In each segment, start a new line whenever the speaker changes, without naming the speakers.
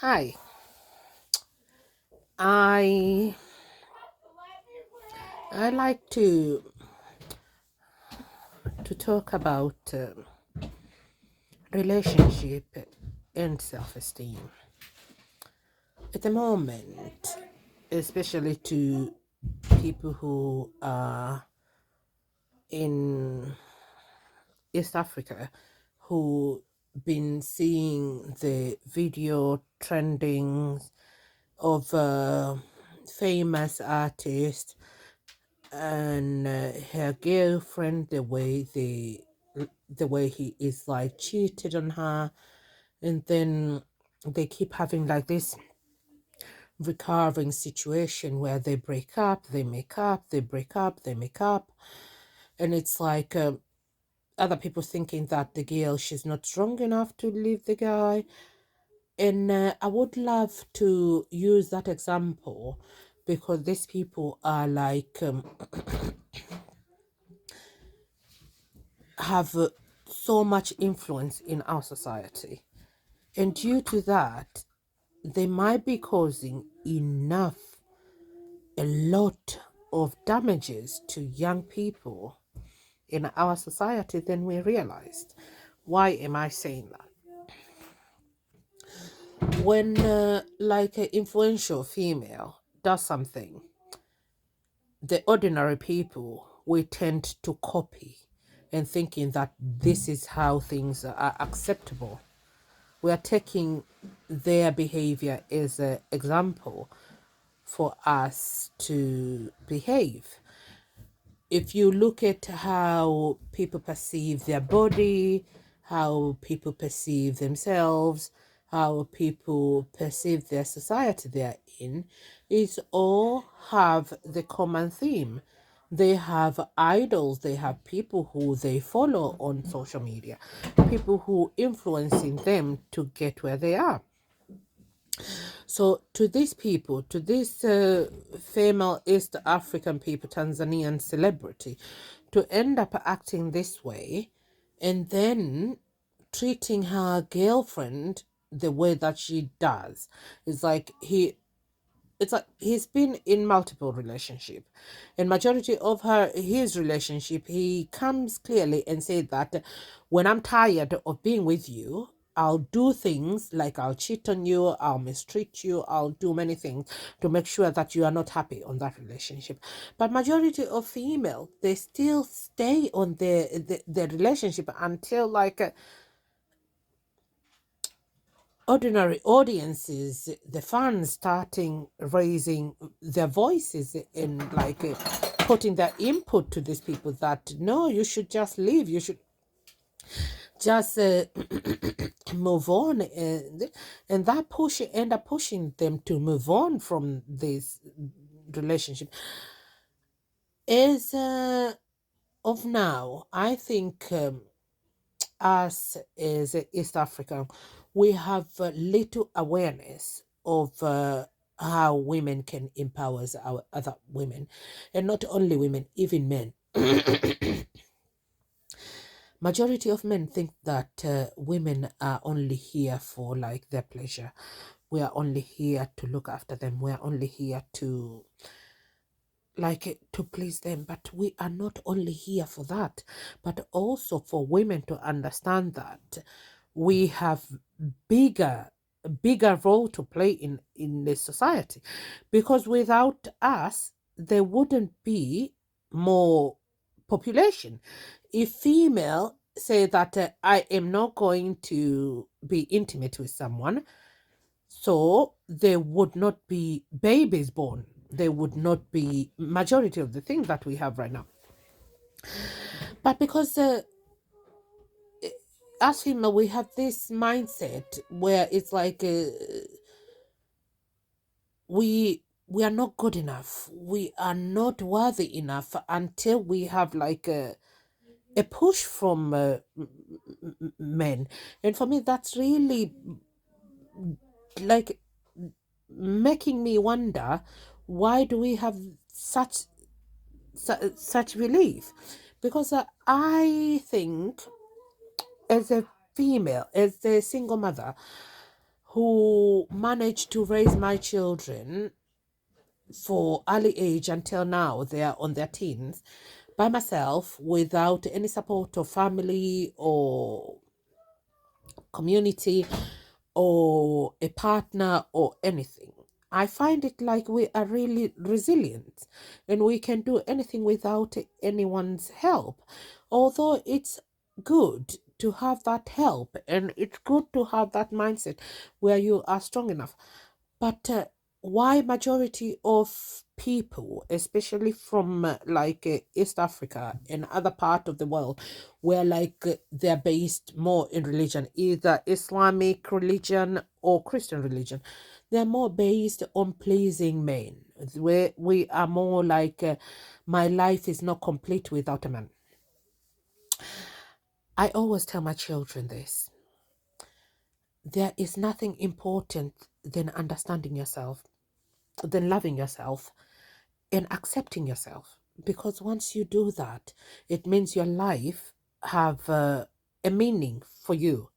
Hi, I I like to talk about relationship and self-esteem at the moment, especially to people who are in East Africa who been seeing the video trendings of famous artists and her girlfriend, the way he is like cheated on her, and then they keep having like this recurring situation where they break up, they make up, they break up, they make up, and it's like other people thinking that the girl, she's not strong enough to leave the guy. And I would love to use that example because these people are like have so much influence in our society. And due to that, they might be causing a lot of damages to young people in our society than we realized. Why am I saying that? When, like, an influential female does something, the ordinary people we tend to copy and thinking that this is how things are acceptable. We are taking their behavior as an example for us to behave. If you look at how people perceive their body, how people perceive themselves, how people perceive their society they're in, it's all have the common theme. They have idols, they have people who they follow on social media, people who influencing them to get where they are. So to these people, to this female East African people, Tanzanian celebrity, to end up acting this way and then treating her girlfriend the way that she does, is like it's like he's been in multiple relationship, and majority of his relationship he comes clearly and said that when I'm tired of being with you, I'll do things like I'll cheat on you, I'll mistreat you, I'll do many things to make sure that you are not happy on that relationship. But majority of female, they still stay on the relationship until like ordinary audiences, the fans starting raising their voices and like putting their input to these people that no, you should just leave, you should just move on, and that push end up pushing them to move on from this relationship. As of now, I think us as East African, we have little awareness of how women can empower our other women, and not only women, even men. Majority of men think that women are only here for like their pleasure. We are only here to look after them. We are only here to like to please them, but we are not only here for that, but also for women to understand that we have bigger bigger role to play in the society, because without us there wouldn't be more population. If female say that I am not going to be intimate with someone, so there would not be babies born. There would not be majority of the things that we have right now. But because as female, we have this mindset where it's like we are not good enough. We are not worthy enough until we have like a push from men. And for me, that's really like making me wonder, why do we have such relief? Because I think as a female, as a single mother, who managed to raise my children for early age until now they are on their teens by myself without any support of family or community or a partner or anything. I find it like we are really resilient and we can do anything without anyone's help. Although it's good to have that help and it's good to have that mindset where you are strong enough. But why majority of people, especially from East Africa and other part of the world, where they're based more in religion, either Islamic religion or Christian religion, they're more based on pleasing men. Where we are more my life is not complete without a man. I always tell my children this. There is nothing important than understanding yourself, than loving yourself, and accepting yourself, because once you do that it means your life have a meaning for you,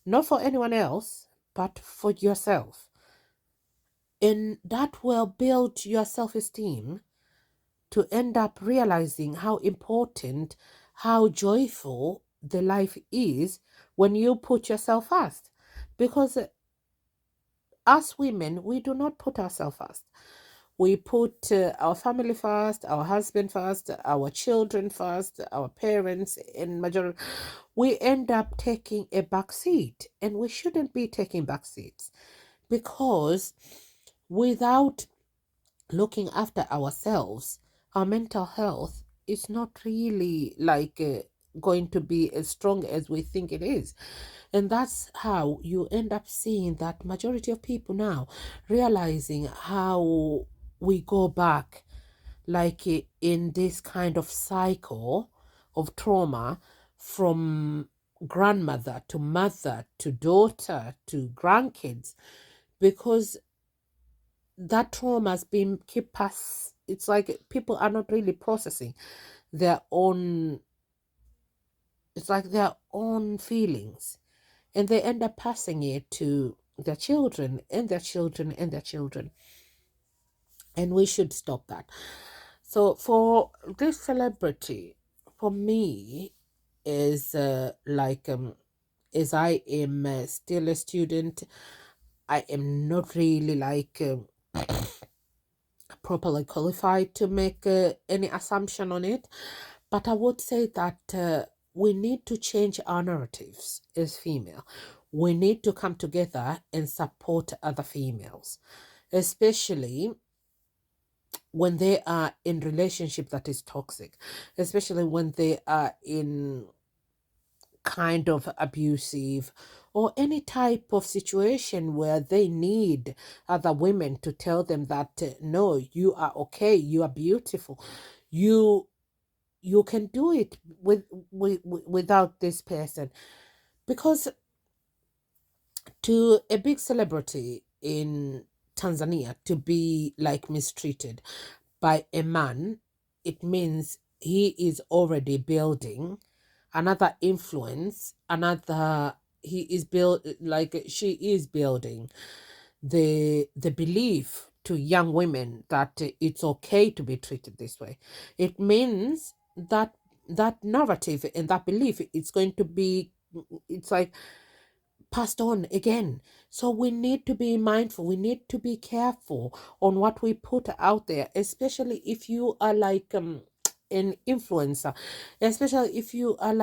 not for anyone else but for yourself, and that will build your self-esteem to end up realizing how important, how joyful the life is when you put yourself first. Because us women, we do not put ourselves first. We put our family first, our husband first, our children first, our parents, and majority. We end up taking a back seat, and we shouldn't be taking back seats, because without looking after ourselves, our mental health is not really going to be as strong as we think it is. And that's how you end up seeing that majority of people now realizing how we go back in this kind of cycle of trauma, from grandmother to mother to daughter to grandkids, because that trauma has been keep us. It's like people are not really processing their own, it's like their own feelings, and they end up passing it to their children and their children and their children, and we should stop that. So for this celebrity, for me, is as I am still a student, I am not really properly qualified to make any assumption on it. But I would say that we need to change our narratives as female. We need to come together and support other females, especially when they are in relationship that is toxic, especially when they are in kind of abusive or any type of situation where they need other women to tell them that no, you are okay, you are beautiful, you you can do it without this person. Because to a big celebrity in Tanzania to be mistreated by a man, it means he is already building another influence, another, he is build she is building the belief to young women that it's okay to be treated this way. It means that that narrative and that belief, it's going to be, it's passed on again. So we need to be mindful, we need to be careful on what we put out there, especially if you are an influencer, especially if you are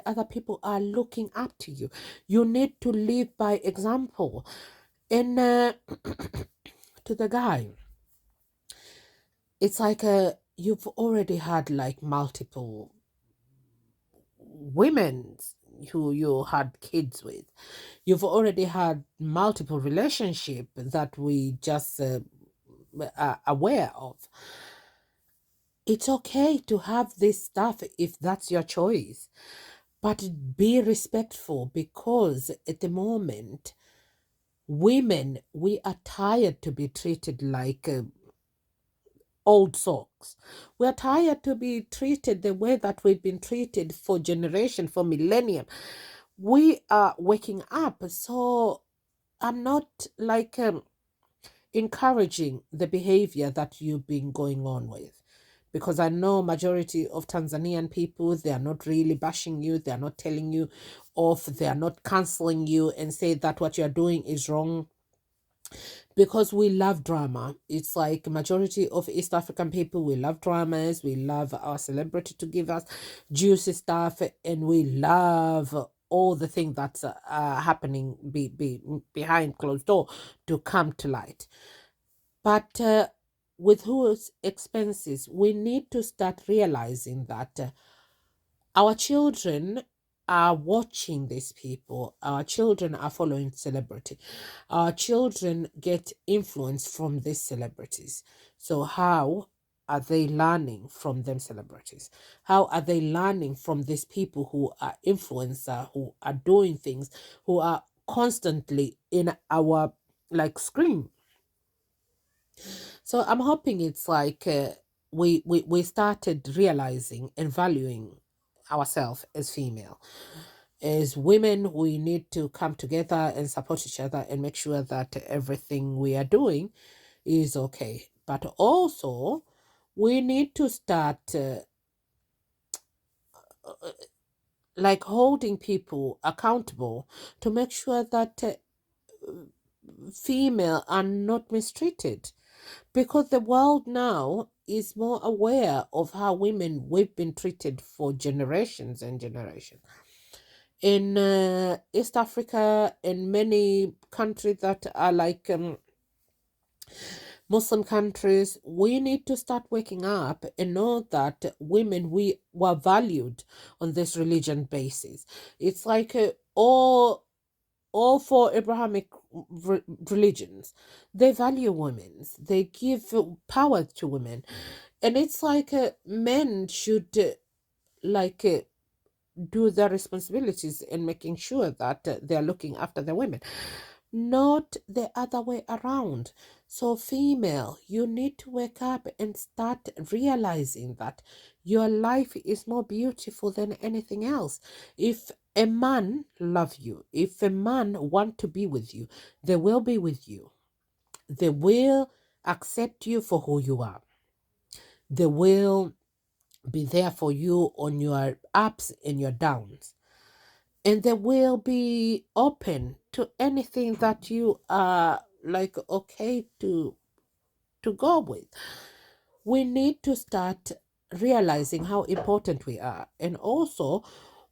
other people are looking up to you. You need to live by example. And to the guy, it's you've already had multiple women who you had kids with. You've already had multiple relationship that we just are aware of. It's okay to have this stuff if that's your choice, but be respectful, because at the moment, women, we are tired to be treated like old socks. We're tired to be treated the way that we've been treated for generation, for millennium. We are waking up. So I'm not like encouraging the behavior that you've been going on with, because I know majority of Tanzanian people, they are not really bashing you, they are not telling you off, they are not canceling you and say that what you're doing is wrong, because we love drama. It's like majority of East African people, we love dramas, we love our celebrity to give us juicy stuff, and we love all the things that's happening behind closed door to come to light. But with whose expenses, we need to start realizing that our children are watching these people. Our children are following celebrity. Our children get influence from these celebrities. So how are they learning from them celebrities? How are they learning from these people who are influencer, who are doing things, who are constantly in our like screen? So I'm hoping it's like we started realizing and valuing ourselves as female. As women, we need to come together and support each other and make sure that everything we are doing is okay. But also, we need to start like holding people accountable to make sure that female are not mistreated, because the world now is more aware of how women we've been treated for generations and generations. In East Africa, in many countries that are like Muslim countries, we need to start waking up and know that women, we were valued on this religion basis. It's like all four Abrahamic religions, they value women. They give power to women, and it's like men should like do their responsibilities in making sure that they're looking after the women, not the other way around. So, female, you need to wake up and start realizing that your life is more beautiful than anything else. If a man love you, if a man want to be with you, they will be with you. They will accept you for who you are. They will be there for you on your ups and your downs, and they will be open to anything that you are like okay to go with. We need to start realizing how important we are, and also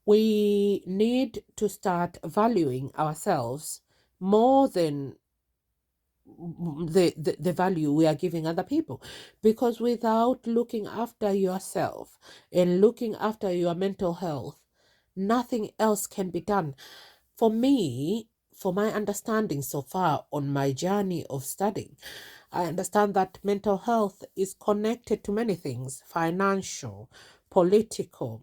we need to start valuing ourselves more than the value we are giving other people, because without looking after yourself and looking after your mental health, nothing else can be done. For me, for my understanding so far on my journey of studying, I understand that mental health is connected to many things: financial, political,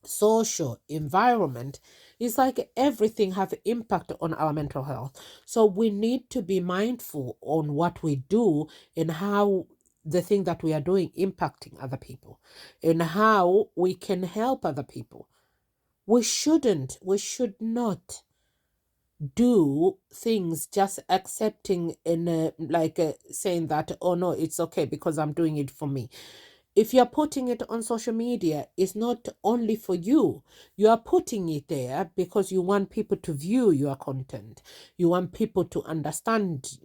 social, environment. It's like everything have impact on our mental health. So we need to be mindful on what we do and how the thing that we are doing impacting other people and how we can help other people. We should not do things just accepting and like saying that, oh no, it's okay because I'm doing it for me. If you're putting it on social media, it's not only for you. You are putting it there because you want people to view your content. You want people to understand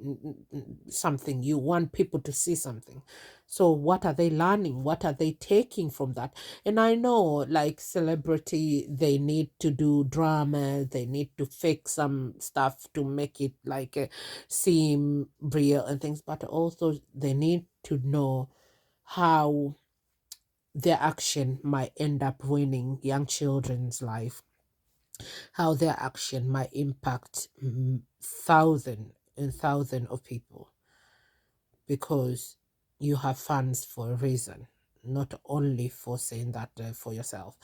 something. You want people to see something. So what are they learning? What are they taking from that? And I know like celebrity, they need to do drama. They need to fake some stuff to make it like seem real and things. But also they need to know how their action might end up ruining young children's life, how their action might impact thousand and thousand of people, because you have fans for a reason, not only for saying that for yourself.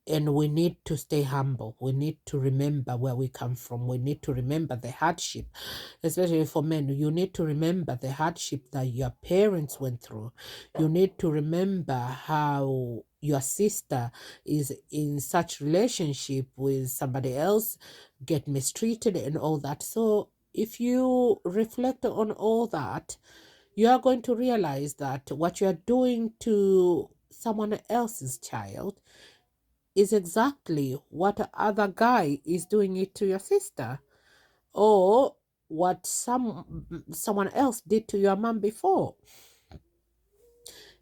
And we need to stay humble. We need to remember where we come from. We need to remember the hardship, especially for men. You need to remember the hardship that your parents went through. You need to remember how your sister is in such relationship with somebody else, get mistreated and all that. So if you reflect on all that, you are going to realize that what you are doing to someone else's child is exactly what other guy is doing it to your sister, or what someone else did to your mom before.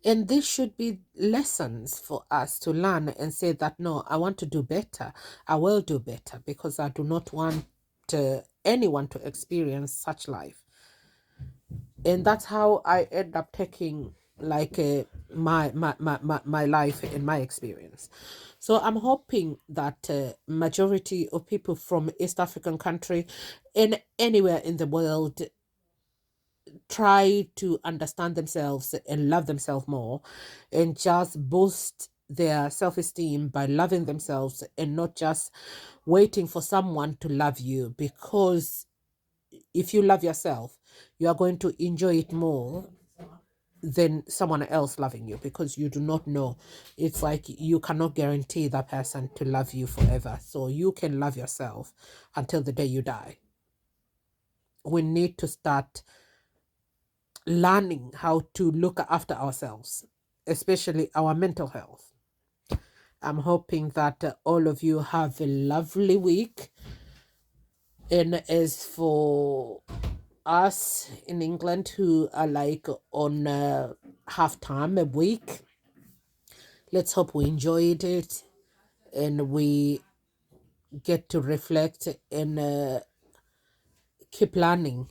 And this should be lessons for us to learn and say that no, I want to do better. I will do better because I do not want anyone to experience such life. And that's how I end up taking like my life and my experience. So I'm hoping that majority of people from East African country and anywhere in the world try to understand themselves and love themselves more, and just boost their self-esteem by loving themselves and not just waiting for someone to love you. Because if you love yourself, you are going to enjoy it more than someone else loving you, because you do not know. It's like you cannot guarantee that person to love you forever. So you can love yourself until the day you die. We need to start learning how to look after ourselves, especially our mental health. I'm hoping that all of you have a lovely week. And as for us in England who are like on half time a week, let's hope we enjoyed it and we get to reflect and keep learning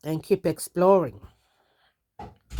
and keep exploring.